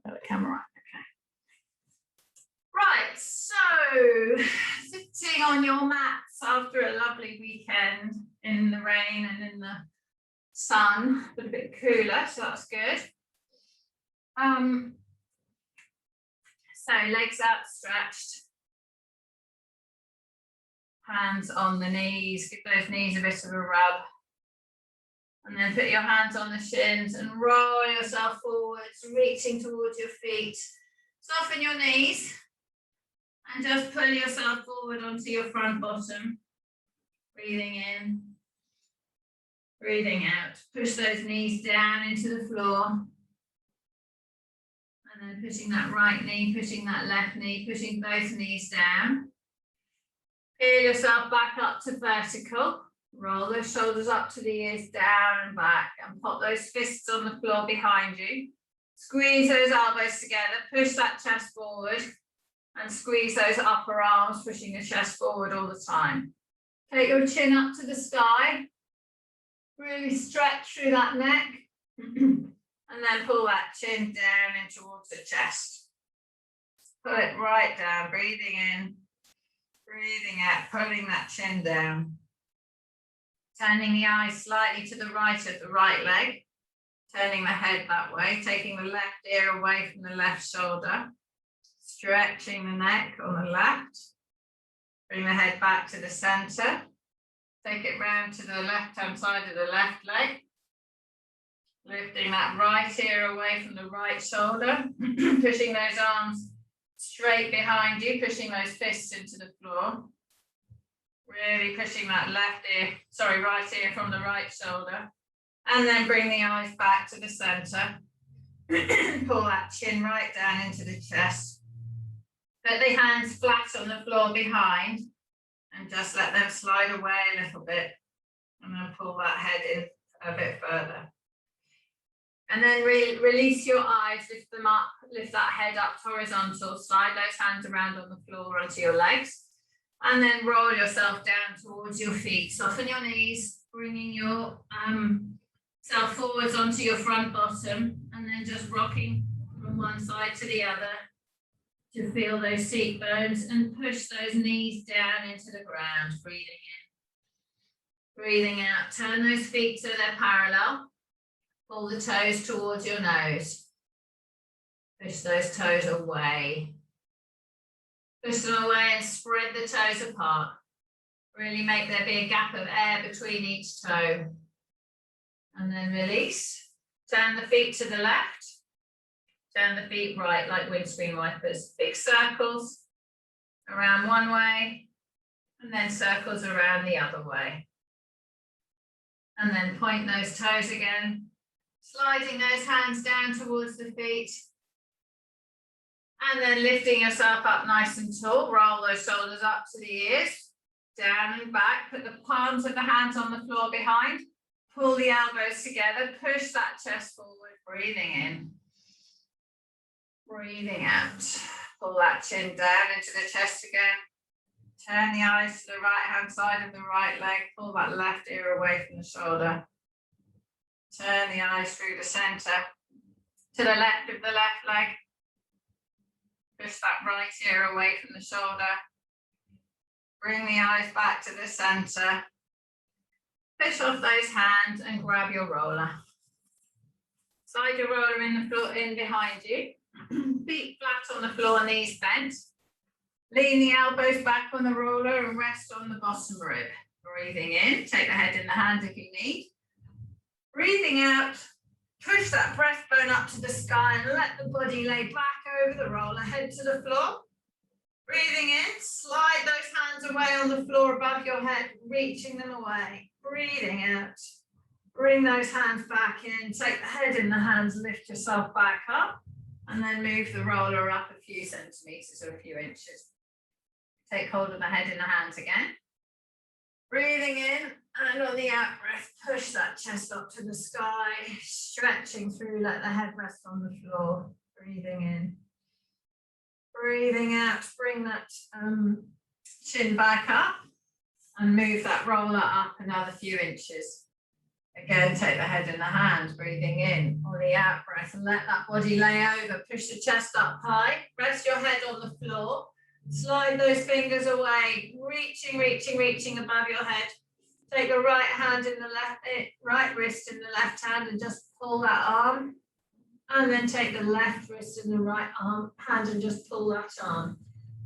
got the camera right. Right, so sitting on your mats after a lovely weekend in the rain and in the sun, but a bit cooler, so that's good. So legs outstretched, hands on the knees, give those knees a bit of a rub. And then put your hands on the shins and roll yourself forwards, reaching towards your feet. Soften your knees. And just pull yourself forward onto your front bottom. Breathing in, breathing out. Push those knees down into the floor. And then pushing that right knee, pushing that left knee, pushing both knees down. Peel yourself back up to vertical. Roll those shoulders up to the ears, down and back. And pop those fists on the floor behind you. Squeeze those elbows together. Push that chest forward. And squeeze those upper arms, pushing the chest forward all the time. Take your chin up to the sky. Really stretch through that neck. And then pull that chin down and towards the chest. Pull it right down, breathing in, breathing out, pulling that chin down. Turning the eyes slightly to the right of the right leg. Turning the head that way, taking the left ear away from the left shoulder. Stretching the neck on the left. Bring the head back to the center. Take it round to the left-hand side of the left leg. Lifting that right ear away from the right shoulder. Pushing those arms straight behind you, pushing those fists into the floor. Really pushing that right ear from the right shoulder. And then bring the eyes back to the center. Pull that chin right down into the chest. Put the hands flat on the floor behind and just let them slide away a little bit. And then pull that head in a bit further. And then release your eyes, lift them up, lift that head up horizontal, slide those hands around on the floor onto your legs. And then roll yourself down towards your feet. Soften your knees, bringing your self forwards onto your front bottom, and then just rocking from one side to the other to feel those seat bones and push those knees down into the ground. Breathing in, breathing out. Turn those feet so they're parallel. Pull the toes towards your nose. Push those toes away. Push them away and spread the toes apart. Really make there be a gap of air between each toe. And then release. Turn the feet to the left. Turn the feet right like windscreen wipers. Big circles around one way and then circles around the other way. And then point those toes again. Sliding those hands down towards the feet. And then lifting yourself up nice and tall. Roll those shoulders up to the ears. Down and back. Put the palms of the hands on the floor behind. Pull the elbows together. Push that chest forward. Breathing in. Breathing out. Pull that chin down into the chest again. Turn the eyes to the right hand side of the right leg. Pull that left ear away from the shoulder. Turn the eyes through the center to the left of the left leg. Push that right ear away from the shoulder. Bring the eyes back to the center. Push off those hands and grab your roller. Slide your roller in the floor in behind you. Feet flat on the floor, knees bent. Lean the elbows back on the roller and rest on the bottom rib. Breathing in, take the head in the hands if you need. Breathing out, push that breastbone up to the sky and let the body lay back over the roller, head to the floor. Breathing in, slide those hands away on the floor above your head, reaching them away. Breathing out, bring those hands back in, take the head in the hands, lift yourself back up, and then move the roller up a few centimeters or a few inches. Take hold of the head in the hands again. Breathing in, and on the out breath, push that chest up to the sky, stretching through, let the head rest on the floor. Breathing in. Breathing out, bring that chin back up and move that roller up another few inches. Again, take the head in the hands, breathing in on the out breath and let that body lay over. Push the chest up high, rest your head on the floor, slide those fingers away, reaching above your head. Take the right hand in the right wrist in the left hand and just pull that arm. And then take the left wrist in the right hand and just pull that arm.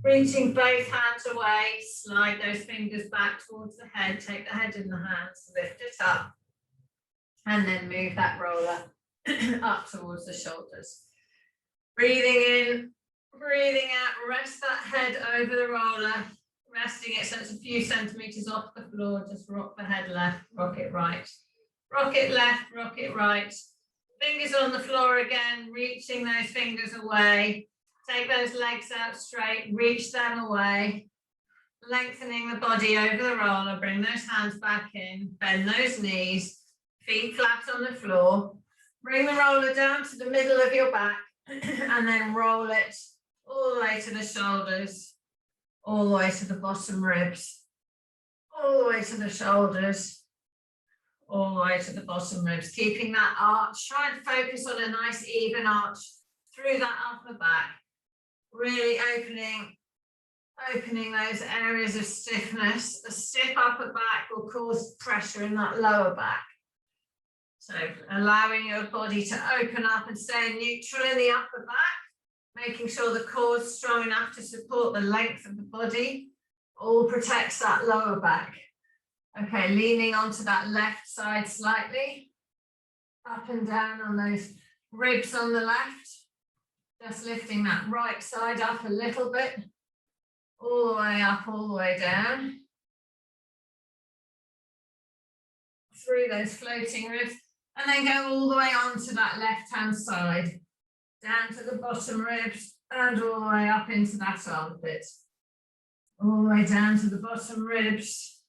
Reaching both hands away, slide those fingers back towards the head, take the head in the hands, lift it up. And then move that roller up towards the shoulders. Breathing in, breathing out, rest that head over the roller, resting it so it's a few centimeters off the floor. Just rock the head left, rock it right. Rock it left, rock it right. Fingers on the floor again, reaching those fingers away. Take those legs out straight, reach them away. Lengthening the body over the roller, bring those hands back in, bend those knees. Feet flat on the floor. Bring the roller down to the middle of your back and then roll it all the way to the shoulders, all the way to the bottom ribs, all the way to the shoulders, all the way to the bottom ribs. Keeping that arch, try and focus on a nice even arch through that upper back. Really opening those areas of stiffness. A stiff upper back will cause pressure in that lower back. So allowing your body to open up and stay neutral in the upper back, making sure the core is strong enough to support the length of the body, all protects that lower back. Okay, leaning onto that left side slightly, up and down on those ribs on the left, just lifting that right side up a little bit, all the way up, all the way down, through those floating ribs. And then go all the way onto that left-hand side, down to the bottom ribs and all the way up into that armpit. All the way down to the bottom ribs,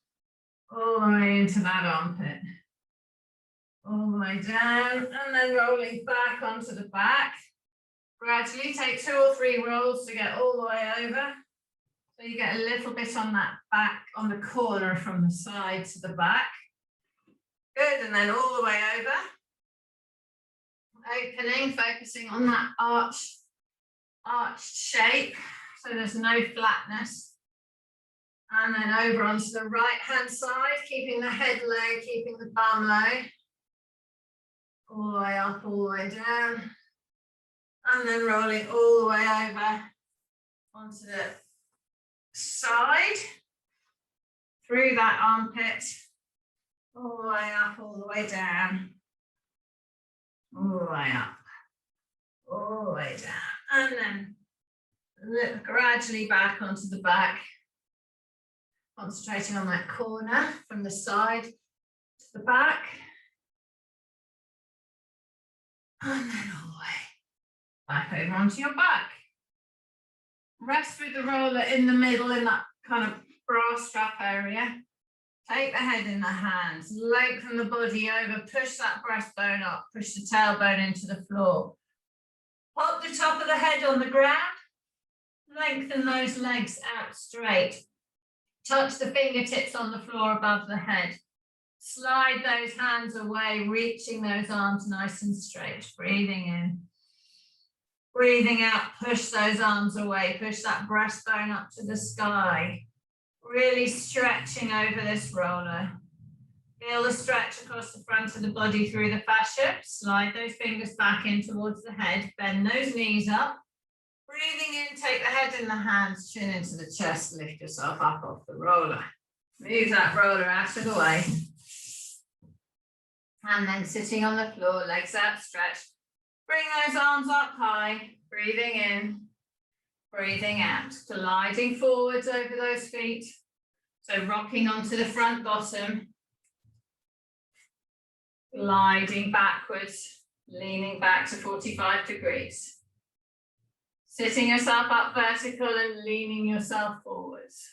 all the way into that armpit. All the way down and then rolling back onto the back. Gradually take 2 or 3 rolls to get all the way over. So you get a little bit on that back, on the corner from the side to the back. Good, and then all the way over. Opening, focusing on that arched shape, so there's no flatness. And then over onto the right-hand side, keeping the head low, keeping the bum low. All the way up, all the way down. And then rolling all the way over onto the side, through that armpit. All the way up, all the way down, all the way up, all the way down, and then gradually back onto the back, concentrating on that corner from the side to the back, and then all the way back over onto your back. Rest with the roller in the middle in that kind of bra strap area. Take the head in the hands, lengthen the body over, push that breastbone up, push the tailbone into the floor. Pop the top of the head on the ground, lengthen those legs out straight. Touch the fingertips on the floor above the head. Slide those hands away, reaching those arms nice and straight. Breathing in. Breathing out, push those arms away, push that breastbone up to the sky. Really stretching over this roller. Feel the stretch across the front of the body through the fascia. Slide those fingers back in towards the head. Bend those knees up. Breathing in, take the head in the hands, chin into the chest, lift yourself up off the roller. Move that roller out of the way. And then sitting on the floor, legs outstretched. Bring those arms up high. Breathing in. Breathing out, gliding forwards over those feet. So rocking onto the front bottom. Gliding backwards, leaning back to 45 degrees. Sitting yourself up vertical and leaning yourself forwards.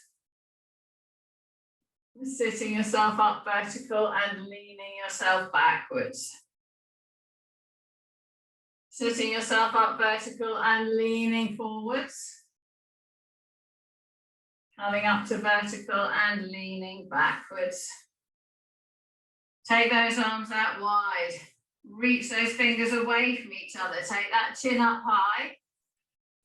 Sitting yourself up vertical and leaning yourself backwards. Sitting yourself up vertical and leaning forwards. Coming up to vertical and leaning backwards. Take those arms out wide. Reach those fingers away from each other. Take that chin up high.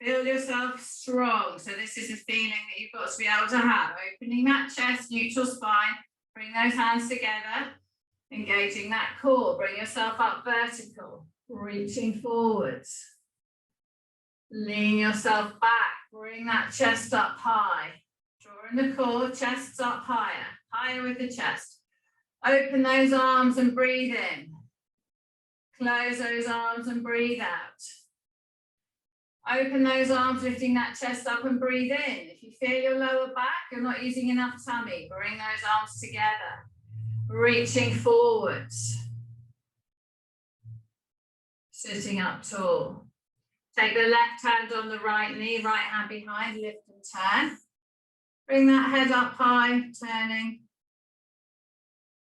Feel yourself strong. So this is a feeling that you've got to be able to have. Opening that chest, neutral spine. Bring those hands together. Engaging that core. Bring yourself up vertical. Reaching forwards. Lean yourself back. Bring that chest up high. Drawing the core, chest up higher. Higher with the chest. Open those arms and breathe in. Close those arms and breathe out. Open those arms, lifting that chest up and breathe in. If you feel your lower back, you're not using enough tummy, bring those arms together. Reaching forwards. Sitting up tall. Take the left hand on the right knee, right hand behind, lift and turn. Bring that head up high, turning.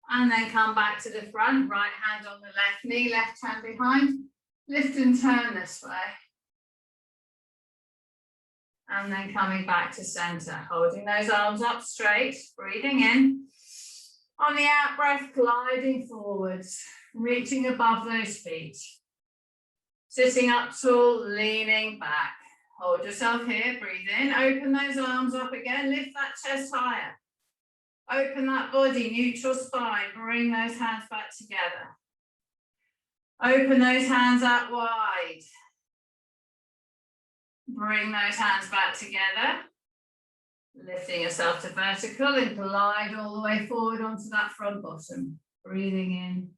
And then come back to the front, right hand on the left knee, left hand behind. Lift and turn this way. And then coming back to center, holding those arms up straight, breathing in. On the out breath, gliding forwards, reaching above those feet. Sitting up tall, leaning back. Hold yourself here, breathe in, open those arms up again, lift that chest higher. Open that body, neutral spine, bring those hands back together. Open those hands out wide. Bring those hands back together. Lifting yourself to vertical and glide all the way forward onto that front bottom. Breathing in,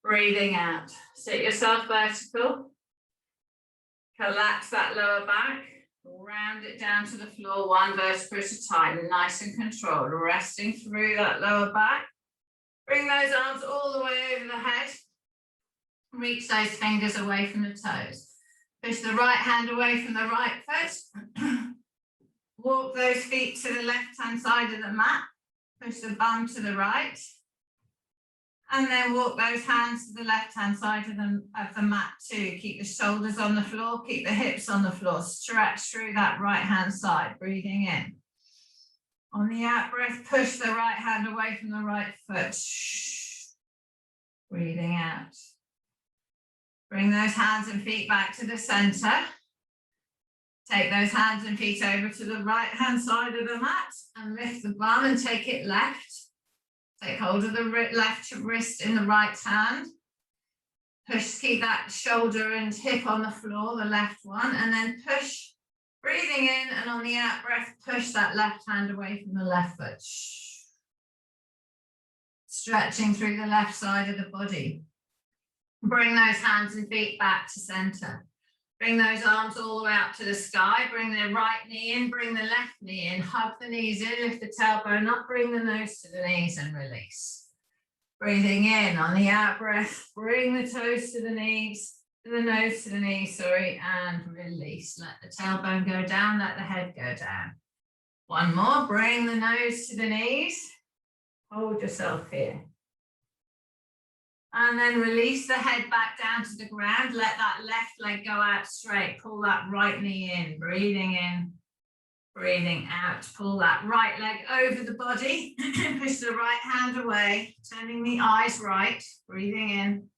breathing out. Sit yourself vertical. Collapse that lower back. Round it down to the floor, one vertebra at a time, nice and controlled. Resting through that lower back. Bring those arms all the way over the head. Reach those fingers away from the toes. Push the right hand away from the right foot. Walk those feet to the left-hand side of the mat. Push the bum to the right. And then walk those hands to the left-hand side of the mat too. Keep the shoulders on the floor, keep the hips on the floor. Stretch through that right-hand side, breathing in. On the out breath, push the right hand away from the right foot. Breathing out. Bring those hands and feet back to the center. Take those hands and feet over to the right-hand side of the mat and lift the bum and take it left. Take hold of the left wrist in the right hand. Push, keep that shoulder and hip on the floor, the left one, and then push, breathing in, and on the out breath, push that left hand away from the left foot. Stretching through the left side of the body. Bring those hands and feet back to center. Bring those arms all the way up to the sky. Bring the right knee in, bring the left knee in. Hug the knees in, lift the tailbone up, bring the nose to the knees and release. Breathing in, on the out breath, bring the toes to the knees, to the nose to the knees, and release. Let the tailbone go down, let the head go down. One more, bring the nose to the knees. Hold yourself here. And then release the head back down to the ground. Let that left leg go out straight. Pull that right knee in, breathing out. Pull that right leg over the body. Push the right hand away, turning the eyes right, breathing in,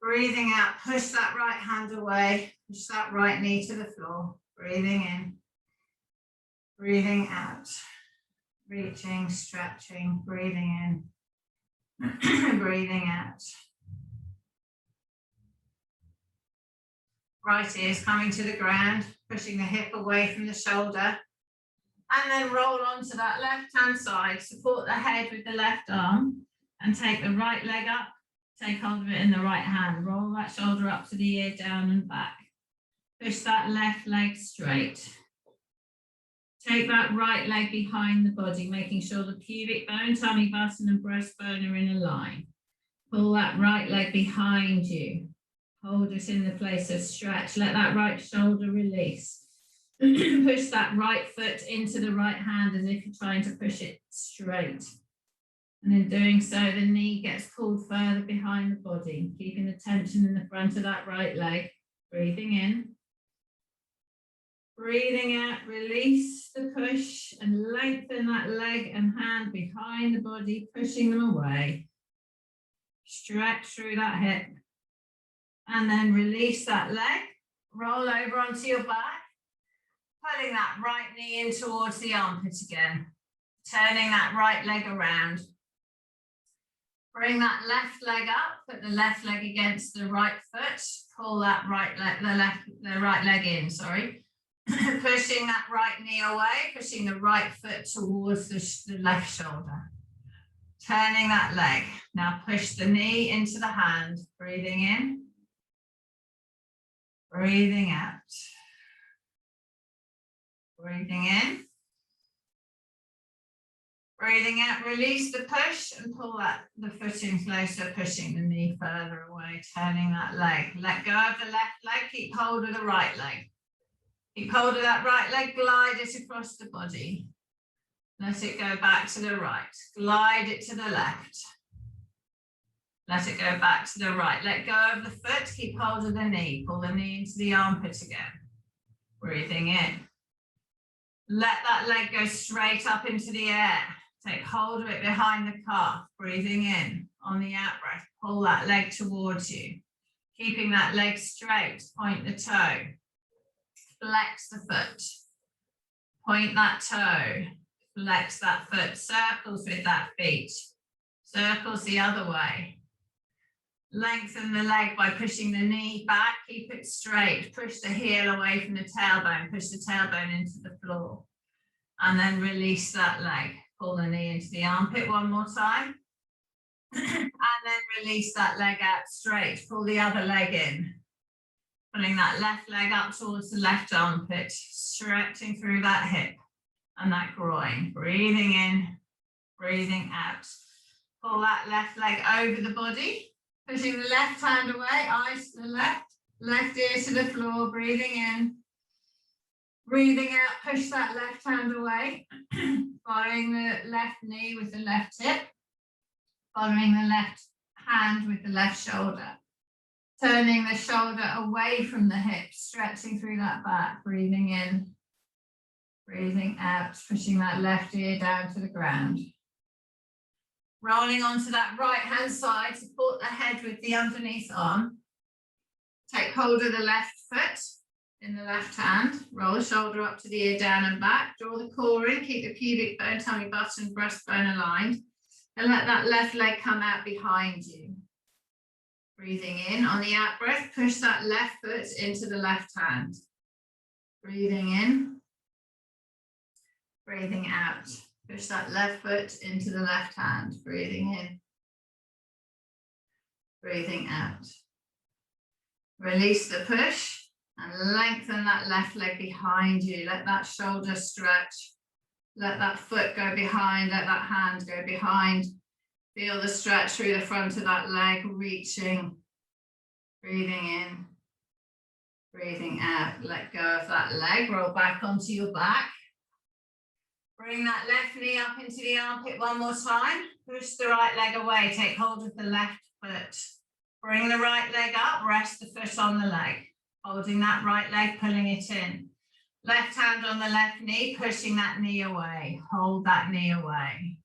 breathing out. Push that right hand away. Push that right knee to the floor, breathing in, breathing out. Reaching, stretching, breathing in. Breathing out. Right ear is coming to the ground, pushing the hip away from the shoulder. And then roll onto that left hand side, support the head with the left arm and take the right leg up, take hold of it in the right hand. Roll that shoulder up to the ear, down and back. Push that left leg straight. Take that right leg behind the body, making sure the pubic bone, tummy button and breastbone are in a line. Pull that right leg behind you. Hold it in the place of stretch. Let that right shoulder release. Push that right foot into the right hand as if you're trying to push it straight. And in doing so, the knee gets pulled further behind the body, keeping the tension in the front of that right leg. Breathing in. Breathing out, release the push and lengthen that leg and hand behind the body, pushing them away. Stretch through that hip. And then release that leg. Roll over onto your back. Pulling that right knee in towards the armpit again. Turning that right leg around. Bring that left leg up, put the left leg against the right foot, pull that right leg, the right leg in, sorry. Pushing that right knee away, pushing the right foot towards the left shoulder. Turning that leg. Now push the knee into the hand, breathing in, breathing out. Breathing in. Breathing out, release the push and pull the foot in closer, pushing the knee further away, turning that leg. Let go of the left leg, keep hold of the right leg. Keep hold of that right leg, glide it across the body. Let it go back to the right, glide it to the left. Let it go back to the right. Let go of the foot, keep hold of the knee, pull the knee into the armpit again. Breathing in. Let that leg go straight up into the air. Take hold of it behind the calf, breathing in. On the out breath, pull that leg towards you. Keeping that leg straight, point the toe. Flex the foot. Point that toe. Flex that foot. Circles with that feet. Circles the other way. Lengthen the leg by pushing the knee back. Keep it straight. Push the heel away from the tailbone. Push the tailbone into the floor. And then release that leg. Pull the knee into the armpit one more time. And then release that leg out straight. Pull the other leg in. Pulling that left leg up towards the left armpit. Stretching through that hip and that groin. Breathing in, breathing out. Pull that left leg over the body. Pushing the left hand away, eyes to the left. Left ear to the floor, breathing in. Breathing out, push that left hand away, following the left knee with the left hip, following the left hand with the left shoulder, turning the shoulder away from the hip, stretching through that back, breathing in, breathing out, pushing that left ear down to the ground. Rolling onto that right hand side, support the head with the underneath arm, take hold of the left foot, in the left hand, roll the shoulder up to the ear, down and back, draw the core in, keep the pubic bone, tummy button, breastbone aligned, and let that left leg come out behind you. Breathing in, on the out breath, push that left foot into the left hand. Breathing in, breathing out, push that left foot into the left hand, breathing in, breathing out. Release the push. And lengthen that left leg behind you. Let that shoulder stretch. Let that foot go behind. Let that hand go behind. Feel the stretch through the front of that leg, reaching. Breathing in. Breathing out. Let go of that leg. Roll back onto your back. Bring that left knee up into the armpit one more time. Push the right leg away. Take hold of the left foot. Bring the right leg up. Rest the foot on the leg. Holding that right leg, pulling it in. Left hand on the left knee, pushing that knee away. Hold that knee away.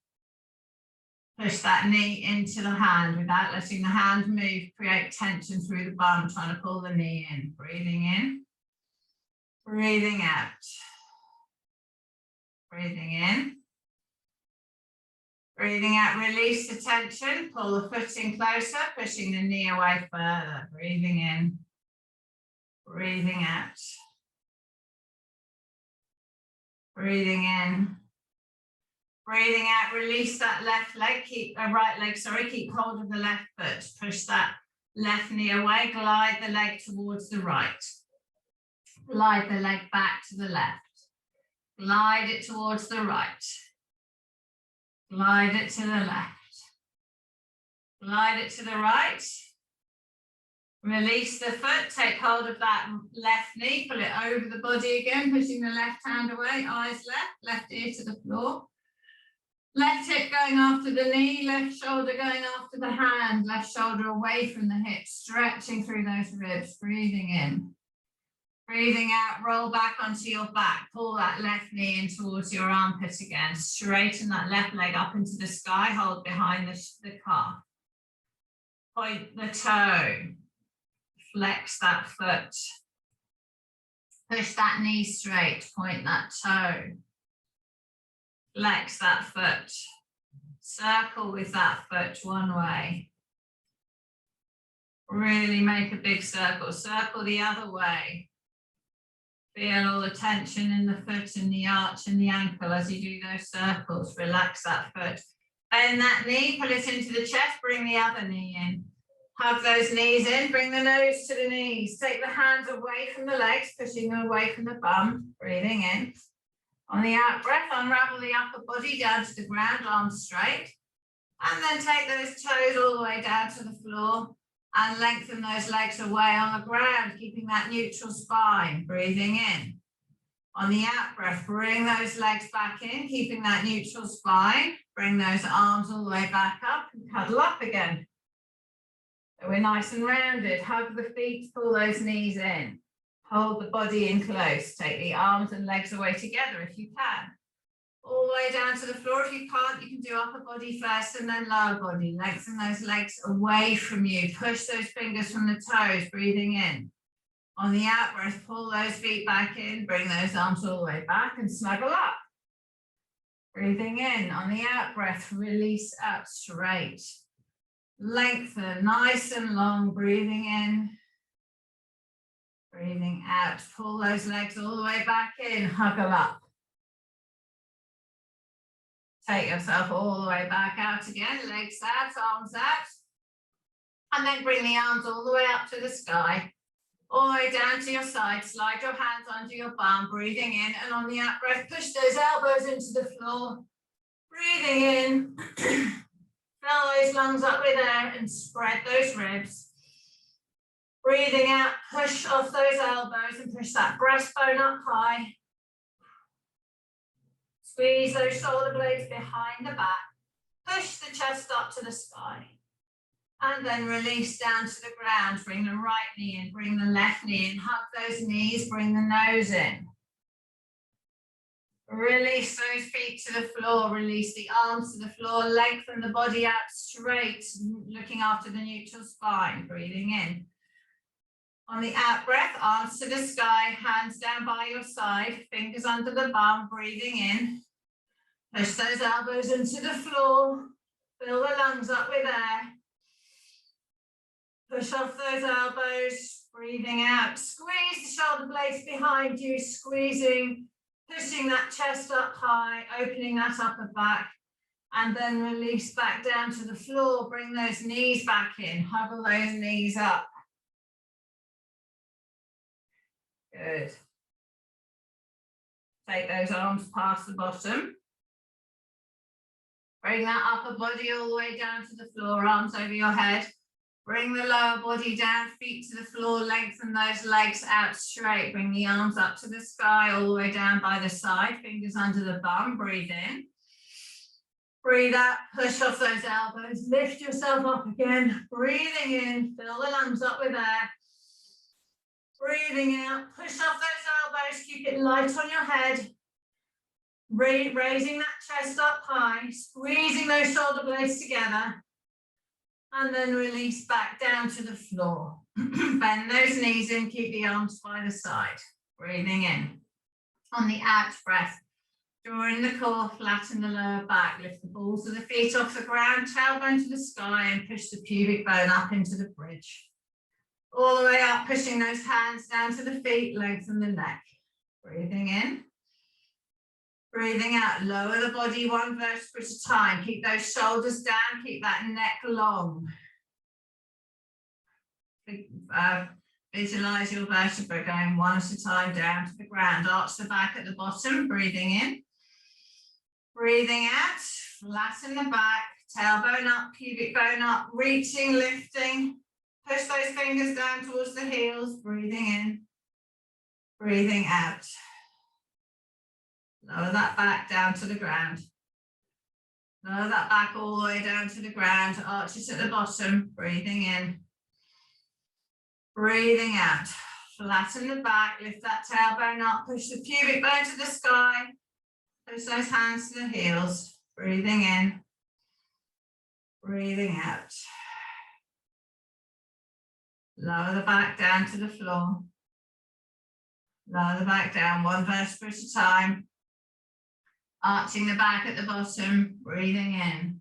Push that knee into the hand without letting the hand move. Create tension through the bum, trying to pull the knee in. Breathing in. Breathing out. Breathing in. Breathing out, release the tension. Pull the foot in closer, pushing the knee away further. Breathing in. Breathing out. Breathing in. Breathing out, release that left leg, keep right leg, sorry, keep hold of the left foot. Push that left knee away, glide the leg towards the right. Glide the leg back to the left. Glide it towards the right. Glide it to the left. Glide it to the right. Release the foot, take hold of that left knee, pull it over the body again, pushing the left hand away, eyes left, left ear to the floor. Left hip going after the knee, left shoulder going after the hand, left shoulder away from the hip, stretching through those ribs, breathing in. Breathing out, roll back onto your back, pull that left knee in towards your armpit again, straighten that left leg up into the sky, hold behind the calf. Point the toe. Flex that foot. Push that knee straight. Point that toe. Flex that foot. Circle with that foot one way. Really make a big circle. Circle the other way. Feel all the tension in the foot and the arch and the ankle as you do those circles. Relax that foot. Bend that knee, pull it into the chest, bring the other knee in. Hug those knees in, bring the nose to the knees. Take the hands away from the legs, pushing them away from the bum. Breathing in. On the out breath, unravel the upper body down to the ground, arms straight. And then take those toes all the way down to the floor. And lengthen those legs away on the ground, keeping that neutral spine. Breathing in. On the out breath, bring those legs back in, keeping that neutral spine. Bring those arms all the way back up and cuddle up again. So we're nice and rounded. Hug the feet, pull those knees in. Hold the body in close. Take the arms and legs away together if you can. All the way down to the floor. If you can't, you can do upper body first and then lower body. Lengthen those legs away from you. Push those fingers from the toes, breathing in. On the out breath, pull those feet back in. Bring those arms all the way back and snuggle up. Breathing in. On the out breath, release out straight. Lengthen, nice and long. Breathing in. Breathing out. Pull those legs all the way back in. Huggle up. Take yourself all the way back out again, legs out, arms out. And then bring the arms all the way up to the sky, all the way down to your side. Slide your hands under your bum, breathing in. And on the out breath, push those elbows into the floor. Breathing in. Fill those lungs up with air and spread those ribs. Breathing out, push off those elbows and push that breastbone up high. Squeeze those shoulder blades behind the back. Push the chest up to the sky. And then release down to the ground. Bring the right knee in, bring the left knee in. Hug those knees, bring the nose in. Release those feet to the floor. Release the arms to the floor. Lengthen the body out straight, looking after the neutral spine. Breathing in. On the out breath, arms to the sky, hands down by your side, fingers under the bum, breathing in. Push those elbows into the floor, fill the lungs up with air. Push off those elbows, breathing out. Squeeze the shoulder blades behind you, squeezing, pushing that chest up high, opening that upper back, and then release back down to the floor. Bring those knees back in, huggle those knees up. Good. Take those arms past the bottom. Bring that upper body all the way down to the floor, arms over your head. Bring the lower body down, feet to the floor, lengthen those legs out straight. Bring the arms up to the sky, all the way down by the side, fingers under the bum, breathe in. Breathe out, push off those elbows, lift yourself up again, breathing in, fill the lungs up with air. Breathing out, push off those elbows, keep it light on your head. Raising that chest up high, squeezing those shoulder blades together. And then release back down to the floor. Bend those knees in, keep the arms by the side. Breathing in. On the out breath, draw in the core, flatten the lower back, lift the balls of the feet off the ground, tailbone to the sky, and push the pubic bone up into the bridge. All the way up, pushing those hands down to the feet, lengthen the neck. Breathing in. Breathing out, lower the body one vertebra at a time. Keep those shoulders down, keep that neck long. Visualize your vertebra going one at a time down to the ground. Arch the back at the bottom, breathing in. Breathing out, flatten the back, tailbone up, pubic bone up, reaching, lifting. Push those fingers down towards the heels, breathing in, breathing out. Lower that back down to the ground. Lower that back all the way down to the ground, arches at the bottom, breathing in, breathing out. Flatten the back, lift that tailbone up, push the pubic bone to the sky, push those hands to the heels, breathing in, breathing out. Lower the back down to the floor. Lower the back down, one vertebra at a time. Arching the back at the bottom, breathing in.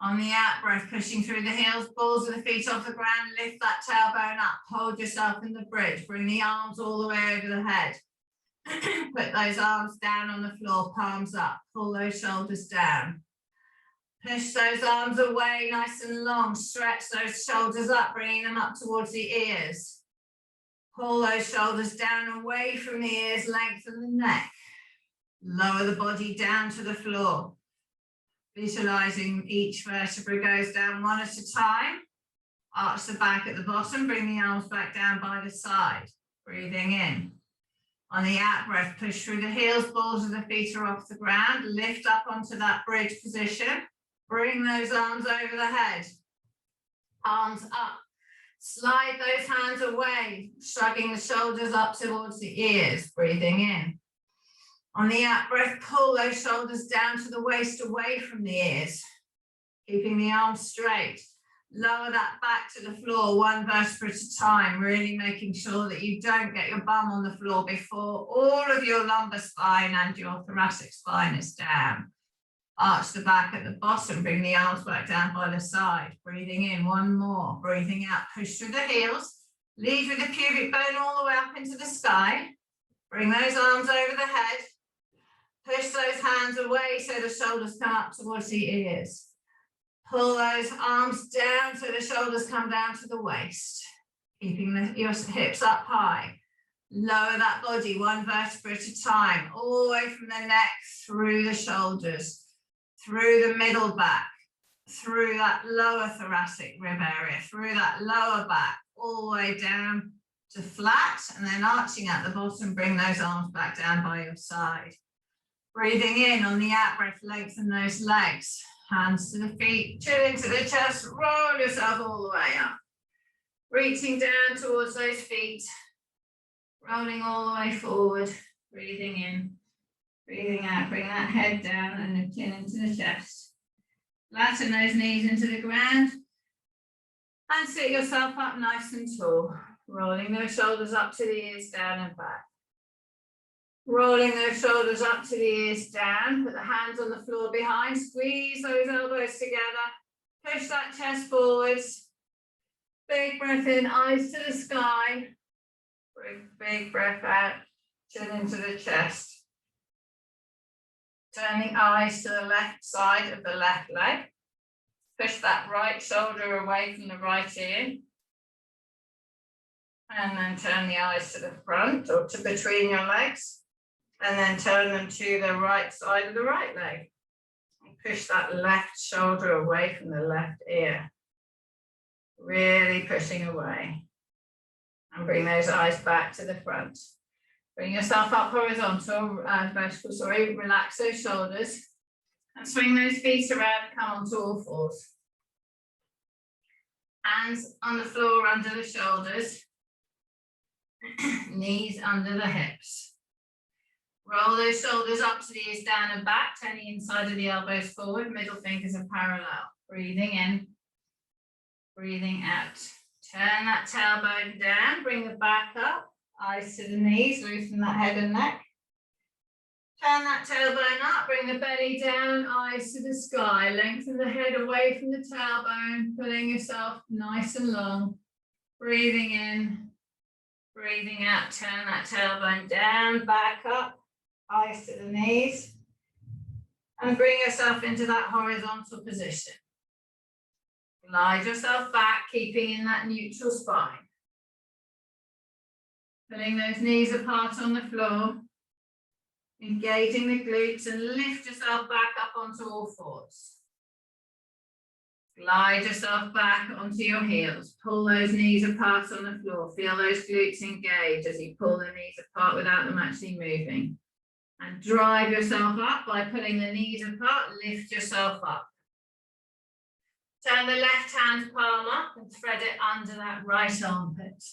On the out breath, pushing through the heels, balls of the feet off the ground, lift that tailbone up, hold yourself in the bridge, bring the arms all the way over the head. Put those arms down on the floor, palms up, pull those shoulders down. Push those arms away, nice and long, stretch those shoulders up, bringing them up towards the ears. Pull those shoulders down away from the ears, lengthen the neck. Lower the body down to the floor. Visualizing each vertebra goes down one at a time. Arch the back at the bottom, bring the arms back down by the side. Breathing in. On the out breath, push through the heels, balls of the feet are off the ground. Lift up onto that bridge position. Bring those arms over the head. Arms up. Slide those hands away, shrugging the shoulders up towards the ears. Breathing in. On the out breath, pull those shoulders down to the waist, away from the ears. Keeping the arms straight. Lower that back to the floor, one vertebra at a time, really making sure that you don't get your bum on the floor before all of your lumbar spine and your thoracic spine is down. Arch the back at the bottom, bring the arms back down by the side. Breathing in, one more. Breathing out, push through the heels. Lead with the pubic bone all the way up into the sky. Bring those arms over the head. Push those hands away so the shoulders come up towards the ears. Pull those arms down so the shoulders come down to the waist. Keeping your hips up high. Lower that body one vertebra at a time, all the way from the neck, through the shoulders, through the middle back, through that lower thoracic rib area, through that lower back, all the way down to flat, and then arching at the bottom, bring those arms back down by your side. Breathing in, on the out breath, lengthen those legs, hands to the feet, chin into the chest, roll yourself all the way up. Reaching down towards those feet, rolling all the way forward, breathing in, breathing out, bring that head down and the chin into the chest. Flatten those knees into the ground and sit yourself up nice and tall, rolling those shoulders up to the ears, down and back. Rolling those shoulders up to the ears down, put the hands on the floor behind, squeeze those elbows together, push that chest forwards. Big breath in, eyes to the sky. Big breath out, chin into the chest. Turning eyes to the left side of the left leg. Push that right shoulder away from the right ear. And then turn the eyes to the front or to between your legs. And then turn them to the right side of the right leg. And push that left shoulder away from the left ear. Really pushing away. And bring those eyes back to the front. Bring yourself up horizontal, vertical, sorry, relax those shoulders. And swing those feet around and come onto all fours. Hands on the floor under the shoulders. Knees under the hips. Roll those shoulders up to the ears, down and back, turn the inside of the elbows forward, middle fingers are parallel. Breathing in, breathing out. Turn that tailbone down, bring the back up, eyes to the knees, loosen that head and neck. Turn that tailbone up, bring the belly down, eyes to the sky, lengthen the head away from the tailbone, pulling yourself nice and long. Breathing in, breathing out, turn that tailbone down, back up. Eyes to the knees, and bring yourself into that horizontal position. Glide yourself back, keeping in that neutral spine. Pulling those knees apart on the floor, engaging the glutes, and lift yourself back up onto all fours. Glide yourself back onto your heels. Pull those knees apart on the floor. Feel those glutes engage as you pull the knees apart without them actually moving. And drive yourself up by pulling the knees apart, lift yourself up. Turn the left hand palm up and thread it under that right armpit.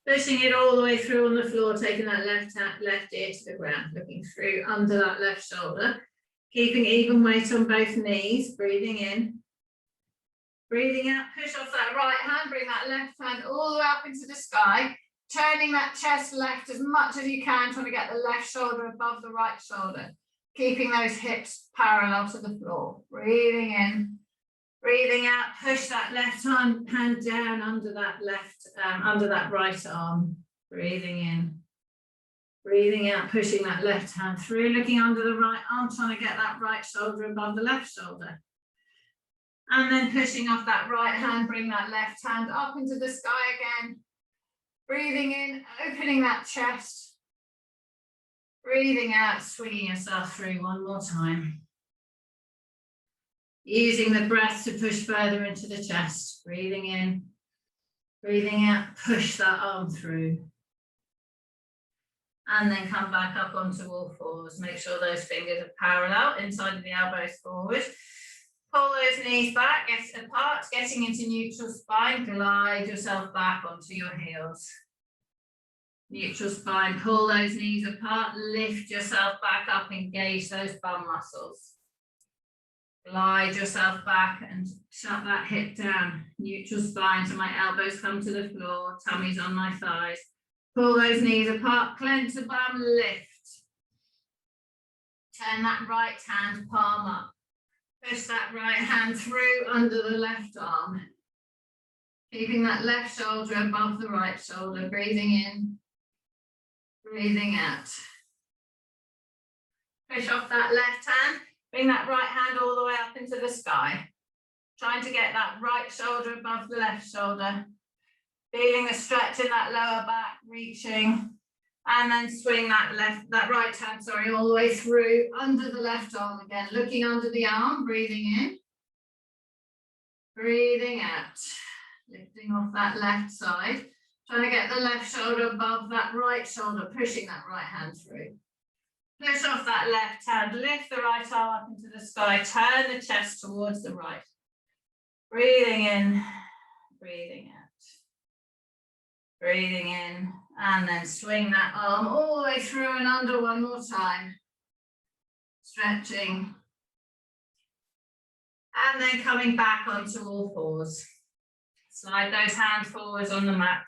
Pushing it all the way through on the floor, taking that left ear to the ground, looking through under that left shoulder. Keeping even weight on both knees, breathing in, Breathing out, push off that right hand, bring that left hand all the way up into the sky, turning that chest left as much as you can, trying to get the left shoulder above the right shoulder, keeping those hips parallel to the floor. Breathing in, breathing out, push that left hand down under that right arm. Breathing in, breathing out, pushing that left hand through, looking under the right arm, trying to get that right shoulder above the left shoulder. And then pushing off that right hand, bring that left hand up into the sky again. Breathing in, opening that chest. Breathing out, swinging yourself through one more time. Using the breath to push further into the chest. Breathing in, breathing out, push that arm through. And then come back up onto all fours. Make sure those fingers are parallel, inside of the elbows forward. Pull those knees back, get apart, getting into neutral spine. Glide yourself back onto your heels. Neutral spine, pull those knees apart, lift yourself back up, engage those bum muscles. Glide yourself back and shut that hip down. Neutral spine, so my elbows come to the floor, tummy's on my thighs. Pull those knees apart, clench the bum, lift. Turn that right hand palm up. Push that right hand through under the left arm. Keeping that left shoulder above the right shoulder. Breathing in, breathing out. Push off that left hand. Bring that right hand all the way up into the sky. Trying to get that right shoulder above the left shoulder. Feeling the stretch in that lower back, reaching. And then swing that right hand, all the way through under the left arm again. Looking under the arm, breathing in. Breathing out. Lifting off that left side. Trying to get the left shoulder above that right shoulder, pushing that right hand through. Push off that left hand, lift the right arm up into the sky, turn the chest towards the right. Breathing in, breathing out. Breathing in, and then swing that arm all the way through and under one more time. Stretching. And then coming back onto all fours. Slide those hands forwards on the mat.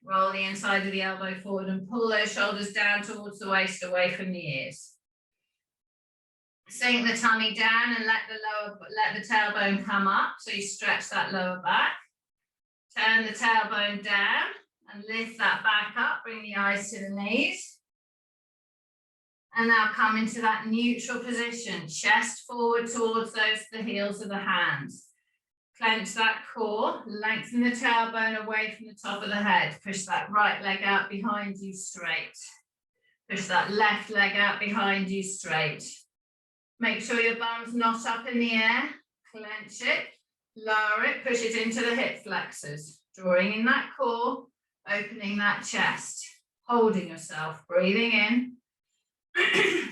Roll the inside of the elbow forward and pull those shoulders down towards the waist, away from the ears. Sink the tummy down and let the tailbone come up, so you stretch that lower back. Turn the tailbone down and lift that back up, bring the eyes to the knees. And now come into that neutral position, chest forward towards the heels of the hands. Clench that core, lengthen the tailbone away from the top of the head. Push that right leg out behind you straight. Push that left leg out behind you straight. Make sure your bum's not up in the air. Clench it, lower it, push it into the hip flexors. Drawing in that core, opening that chest. Holding yourself, breathing in.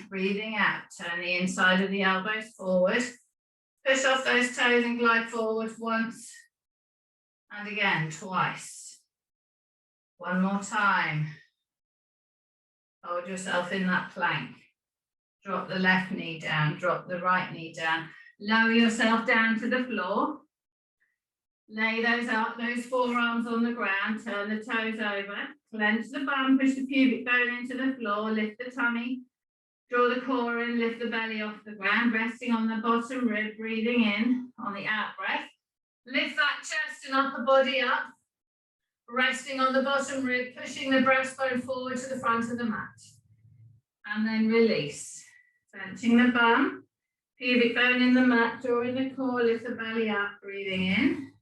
Breathing out. Turn the inside of the elbows forward. Push off those toes and glide forward once. And again, twice. One more time. Hold yourself in that plank. Drop the left knee down, drop the right knee down. Lower yourself down to the floor. Lay those forearms on the ground, turn the toes over. Clench the bum, push the pubic bone into the floor, lift the tummy. Draw the core in, lift the belly off the ground, resting on the bottom rib, breathing in on the out breath. Lift that chest and upper body up, resting on the bottom rib, pushing the breastbone forward to the front of the mat. And then release. Clenching the bum, pubic bone in the mat, drawing the core, lift the belly up, breathing in.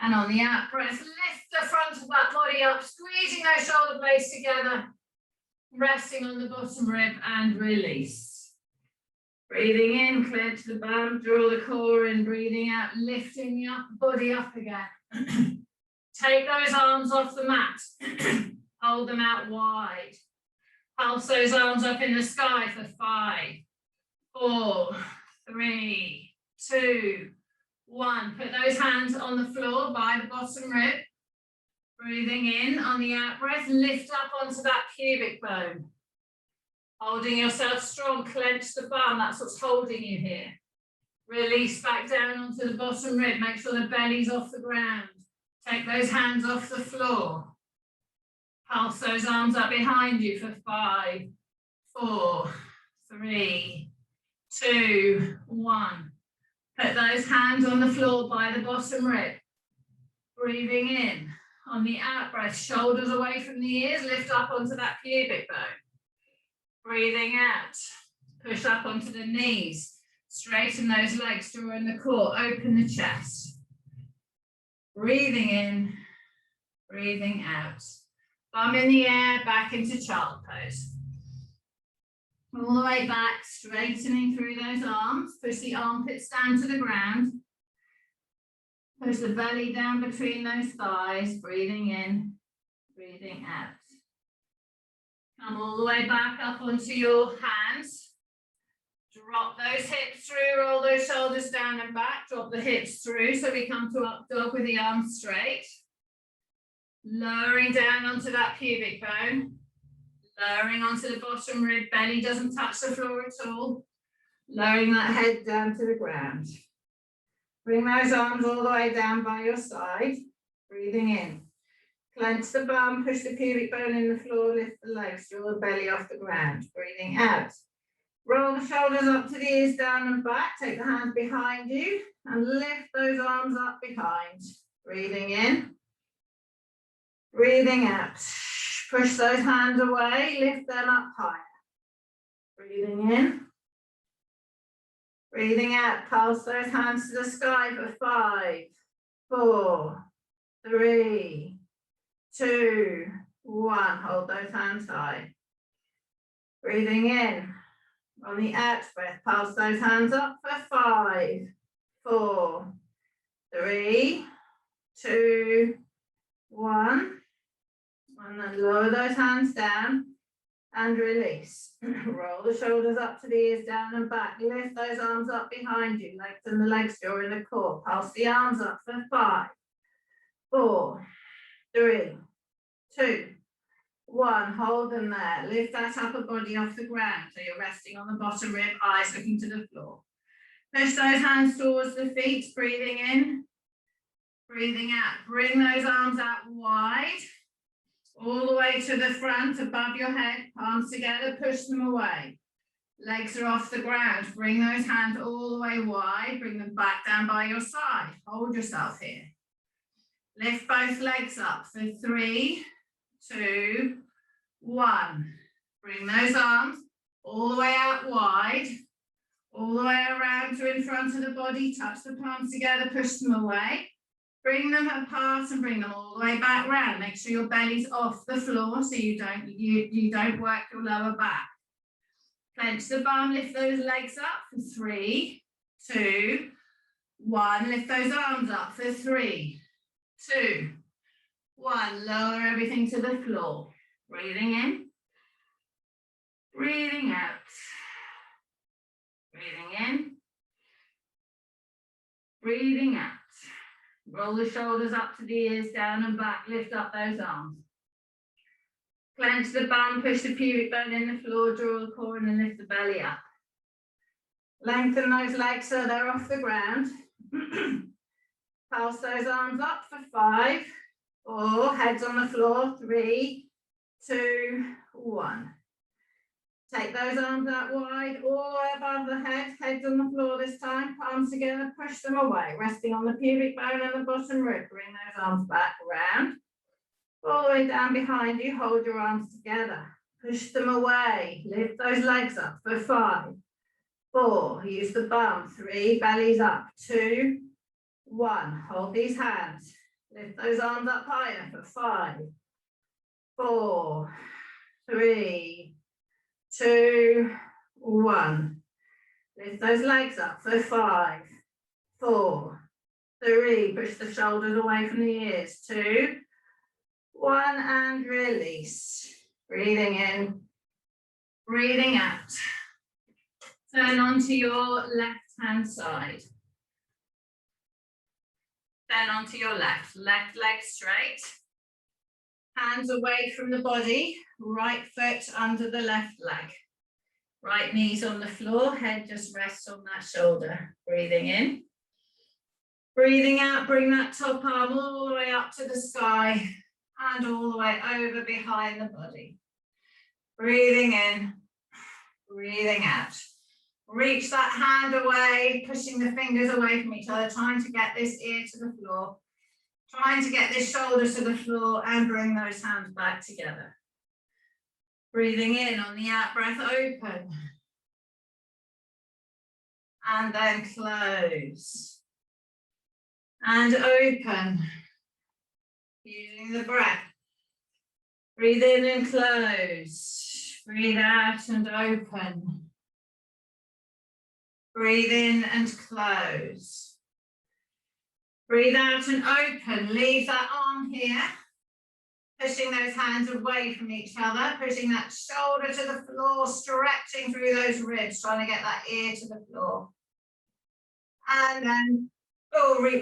And on the out breath, lift the front of that body up, squeezing those shoulder blades together. Resting on the bottom rib and release. Breathing in, clench the bum, draw the core in, breathing out, lifting the upper body up again. Take those arms off the mat. Hold them out wide. Pulse those arms up in the sky for 5, 4, 3, 2, 1. Put those hands on the floor by the bottom rib. Breathing in on the out breath, lift up onto that pubic bone. Holding yourself strong, clench the bum, that's what's holding you here. Release back down onto the bottom rib. Make sure the belly's off the ground. Take those hands off the floor. Pulse those arms up behind you for 5, 4, 3, 2, 1. Put those hands on the floor by the bottom rib. Breathing in. On the out breath, shoulders away from the ears, lift up onto that pubic bone. Breathing out. Push up onto the knees. Straighten those legs, draw in the core, open the chest. Breathing in, breathing out. Bum in the air, back into child pose. All the way back, straightening through those arms. Push the armpits down to the ground. Push the belly down between those thighs, breathing in, breathing out. Come all the way back up onto your hands. Drop those hips through, roll those shoulders down and back, drop the hips through so we come to up dog with the arms straight. Lowering down onto that pubic bone, lowering onto the bottom rib, belly doesn't touch the floor at all. Lowering that head down to the ground. Bring those arms all the way down by your side, breathing in. Clench the bum, push the pubic bone in the floor, lift the legs, draw the belly off the ground, breathing out. Roll the shoulders up to the ears, down and back. Take the hands behind you and lift those arms up behind. Breathing in. Breathing out. Push those hands away, lift them up higher. Breathing in. Breathing out. Pulse those hands to the sky for 5, 4, 3, 2, 1. Hold those hands high. Breathing in. On the out breath, pulse those hands up for 5, 4, 3, 2, 1. And then lower those hands down and release. Roll the shoulders up to the ears, down and back. Lift those arms up behind you. Lengthen the legs, draw in the core. Pulse the arms up for 5, 4, 3, 2, 1, hold them there. Lift that upper body off the ground so you're resting on the bottom rib, eyes looking to the floor. Push those hands towards the feet, breathing in, breathing out. Bring those arms out wide, all the way to the front, above your head, palms together, push them away. Legs are off the ground. Bring those hands all the way wide, bring them back down by your side. Hold yourself here. Lift both legs up for 3, 2, 1. Bring those arms all the way out wide, all the way around to in front of the body. Touch the palms together, push them away. Bring them apart and bring them all the way back round. Make sure your belly's off the floor so you don't work your lower back. Clench the bum, lift those legs up for 3, 2, 1. Lift those arms up for 3, 2, 1. Lower everything to the floor. Breathing in. Breathing out. Breathing in. Breathing out. Roll the shoulders up to the ears, down and back. Lift up those arms. Clench the bum, push the pubic bone in the floor, draw the core in and lift the belly up. Lengthen those legs so they're off the ground. Pulse those arms up for 5, 4, heads on the floor, 3, 2, 1. Take those arms out wide, all the way above the head, heads on the floor this time, palms together, push them away, resting on the pubic bone and the bottom rib. Bring those arms back around, all the way down behind you, hold your arms together, push them away, lift those legs up for 5, 4, use the bum, 3, bellies up, 2, 1, hold these hands, lift those arms up higher for 5, 4, 3, 2, 1. Lift those legs up for 5, 4, 3. Push the shoulders away from the ears. 2, 1, and release. Breathing in, breathing out. Turn onto your left hand side. Then onto your left leg straight. Hands away from the body, right foot under the left leg. Right knee's on the floor, head just rests on that shoulder. Breathing in. Breathing out, bring that top arm all the way up to the sky and all the way over behind the body. Breathing in, breathing out. Reach that hand away, pushing the fingers away from each other, trying to get this ear to the floor. Trying to get this shoulder to the floor and bring those hands back together. Breathing in on the out breath, open. And then close. And open. Using the breath. Breathe in and close. Breathe out and open. Breathe in and close. Breathe out and open. Leave that arm here. Pushing those hands away from each other. Pushing that shoulder to the floor. Stretching through those ribs. Trying to get that ear to the floor. And then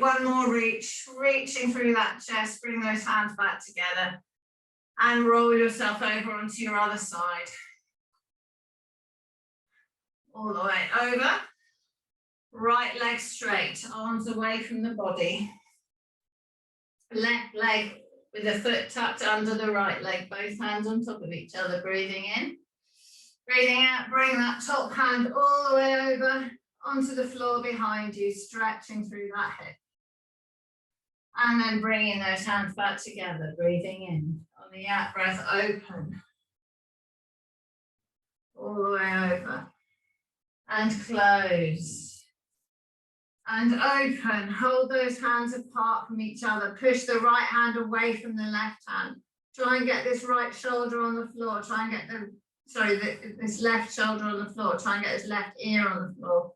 one more reach. Reaching through that chest. Bring those hands back together. And roll yourself over onto your other side. All the way over. Right leg straight, arms away from the body. Left leg with the foot tucked under the right leg, both hands on top of each other. Breathing in. Breathing out, bring that top hand all the way over onto the floor behind you, stretching through that hip. And then bringing those hands back together, breathing in. On the out breath, open. All the way over. And close. And open. Hold those hands apart from each other. Push the right hand away from the left hand. Try and get this right shoulder on the floor. Try and get this left shoulder on the floor. Try and get this left ear on the floor.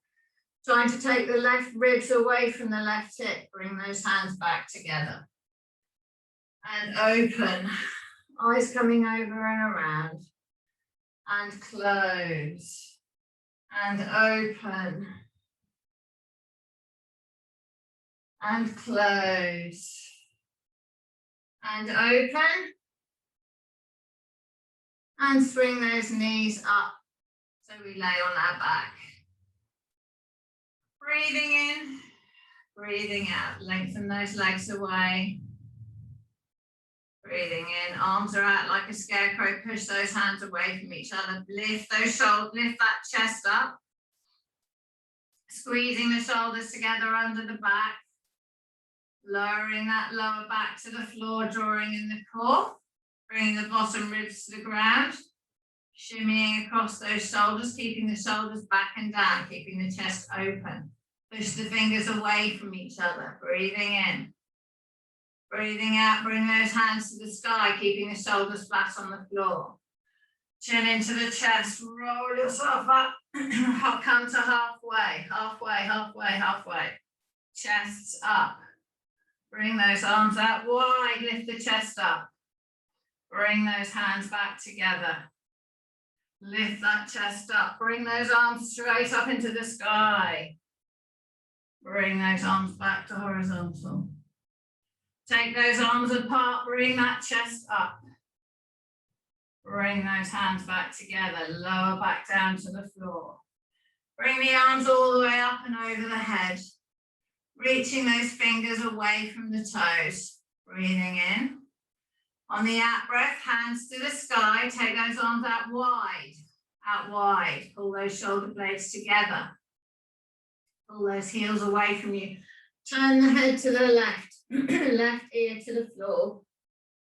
Trying to take the left ribs away from the left hip. Bring those hands back together. And open. Eyes coming over and around. And close. And open. And close. And open. And swing those knees up so we lay on our back. Breathing in, breathing out. Lengthen those legs away. Breathing in, arms are out like a scarecrow. Push those hands away from each other. Lift those shoulders, lift that chest up. Squeezing the shoulders together under the back. Lowering that lower back to the floor, drawing in the core. Bringing the bottom ribs to the ground. Shimmying across those shoulders, keeping the shoulders back and down, keeping the chest open. Push the fingers away from each other. Breathing in. Breathing out, bring those hands to the sky, keeping the shoulders flat on the floor. Chin into the chest, roll yourself up. Come to halfway, halfway, halfway, halfway. Chests up. Bring those arms out wide, lift the chest up. Bring those hands back together. Lift that chest up. Bring those arms straight up into the sky. Bring those arms back to horizontal. Take those arms apart, bring that chest up. Bring those hands back together, lower back down to the floor. Bring the arms all the way up and over the head. Reaching those fingers away from the toes. Breathing in. On the out breath, hands to the sky. Take those arms out wide. Out wide. Pull those shoulder blades together. Pull those heels away from you. Turn the head to the left. Left ear to the floor.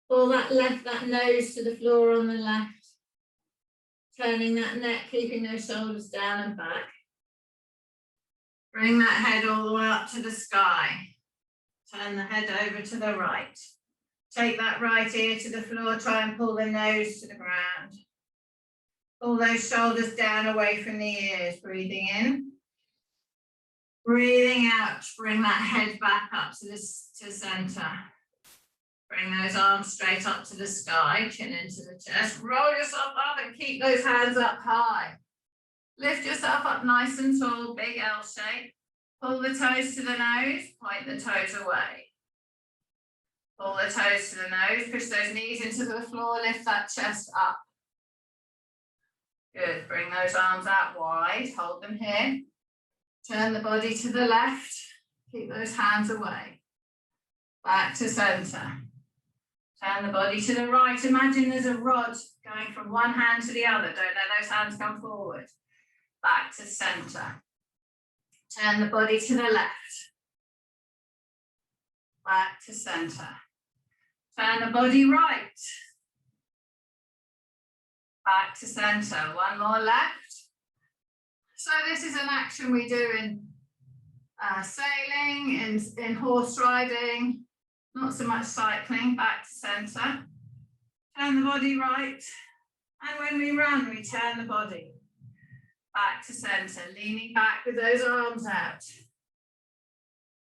Pull that nose to the floor on the left. Turning that neck, keeping those shoulders down and back. Bring that head all the way up to the sky. Turn the head over to the right. Take that right ear to the floor, try and pull the nose to the ground. Pull those shoulders down away from the ears, breathing in. Breathing out, bring that head back up to center. Bring those arms straight up to the sky, chin into the chest. Roll yourself up and keep those hands up high. Lift yourself up nice and tall, big L shape. Pull the toes to the nose, point the toes away. Pull the toes to the nose, push those knees into the floor, lift that chest up. Good, bring those arms out wide, hold them here. Turn the body to the left, keep those hands away. Back to center. Turn the body to the right. Imagine there's a rod going from one hand to the other. Don't let those hands come forward. Back to center. Turn the body to the left. Back to center. Turn the body right. Back to center. One more left. So this is an action we do in sailing, in horse riding, not so much cycling. Back to center. Turn the body right. And when we run, we turn the body back to center, leaning back with those arms out.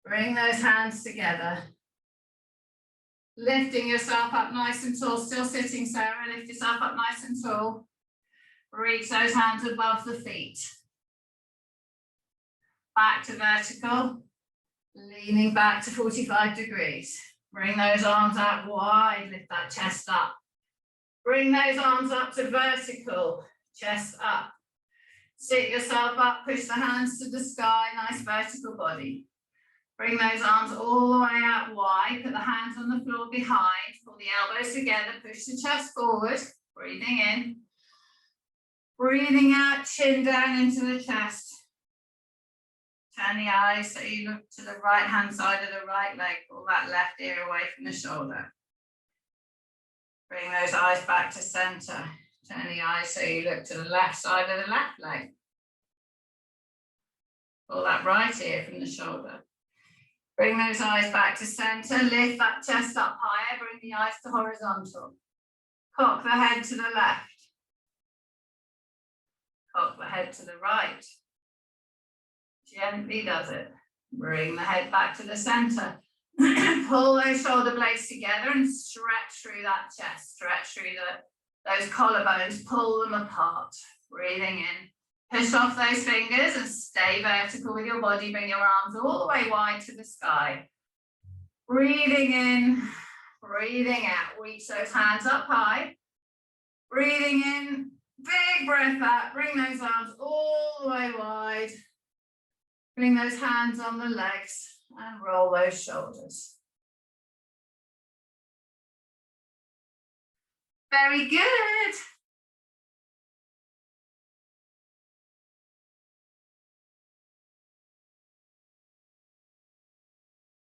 Bring those hands together. Lifting yourself up nice and tall, still sitting, Sarah. Lift yourself up nice and tall. Reach those hands above the feet. Back to vertical, leaning back to 45 degrees. Bring those arms out wide, lift that chest up. Bring those arms up to vertical, chest up. Sit yourself up, push the hands to the sky, nice vertical body. Bring those arms all the way out wide, put the hands on the floor behind, pull the elbows together, push the chest forward, breathing in. Breathing out, chin down into the chest. Turn the eyes so you look to the right hand side of the right leg, pull that left ear away from the shoulder. Bring those eyes back to center. Turn the eyes so you look to the left side of the left leg. Pull that right ear from the shoulder. Bring those eyes back to center, lift that chest up higher, bring the eyes to horizontal. Cock the head to the left. Cock the head to the right. Gently does it. Bring the head back to the center. Pull those shoulder blades together and stretch through that chest. Stretch through those collarbones. Pull them apart. Breathing in. Push off those fingers and stay vertical with your body. Bring your arms all the way wide to the sky. Breathing in. Breathing out. Reach those hands up high. Breathing in. Big breath out. Bring those arms all the way wide. Bring those hands on the legs and roll those shoulders. Very good.